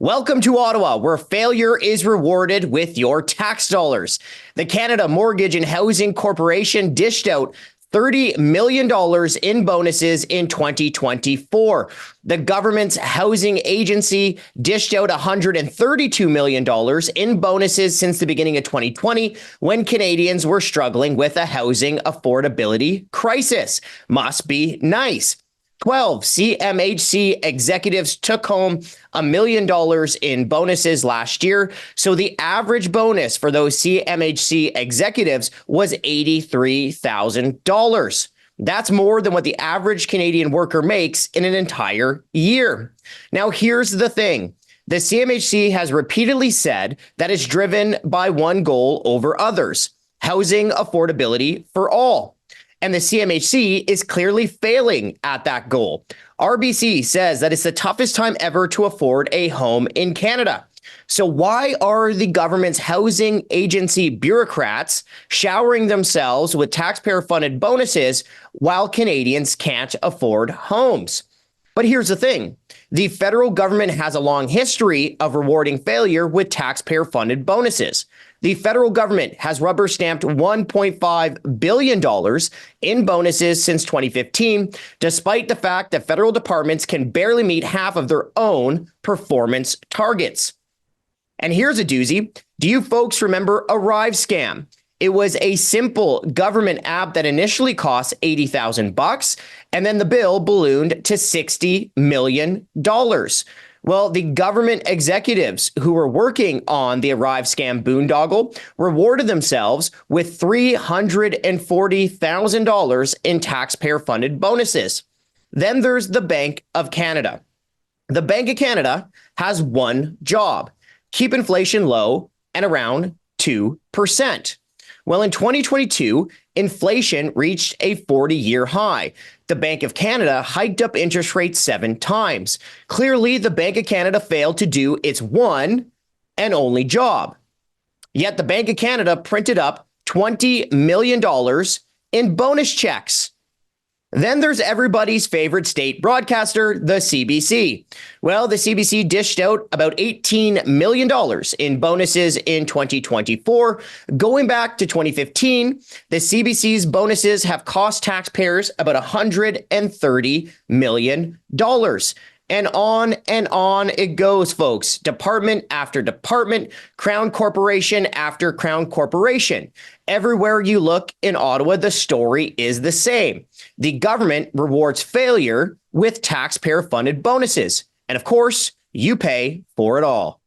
Welcome to Ottawa, where failure is rewarded with your tax dollars. The Canada Mortgage and Housing Corporation dished out $30 million in bonuses in 2024. The government's housing agency dished out $132 million in bonuses since the beginning of 2020, when Canadians were struggling with a housing affordability crisis. Must be nice. 12 CMHC executives took home $1 million in bonuses last year. So the average bonus for those CMHC executives was $83,000. That's more than what the average Canadian worker makes in an entire year. Now, here's the thing. The CMHC has repeatedly said that it's driven by one goal over others: housing affordability for all. And the CMHC is clearly failing at that goal. RBC says that it's the toughest time ever to afford a home in Canada. So why are the government's housing agency bureaucrats showering themselves with taxpayer-funded bonuses while Canadians can't afford homes? But here's the thing. The federal government has a long history of rewarding failure with taxpayer-funded bonuses. The federal government has rubber-stamped $1.5 billion in bonuses since 2015, despite the fact that federal departments can barely meet half of their own performance targets. And here's a doozy. Do you folks remember ArriveSCAM? It was a simple government app that initially cost $80,000, and then the bill ballooned to $60 million. Well, the government executives who were working on the ArriveSCAM boondoggle rewarded themselves with $340,000 in taxpayer-funded bonuses. Then there's the Bank of Canada. The Bank of Canada has one job: keep inflation low and around 2%. Well, in 2022, inflation reached a 40-year high. The Bank of Canada hiked up interest rates 7 times. Clearly, the Bank of Canada failed to do its one and only job. Yet the Bank of Canada printed up $20 million in bonus checks. Then there's everybody's favorite state broadcaster, the CBC. Well, the CBC dished out about $18 million in bonuses in 2024. Going back to 2015, the CBC's bonuses have cost taxpayers about $130 million. And on it goes, folks. Department after department, Crown Corporation after Crown Corporation. Everywhere you look in Ottawa, the story is the same. The government rewards failure with taxpayer-funded bonuses. And of course, you pay for it all.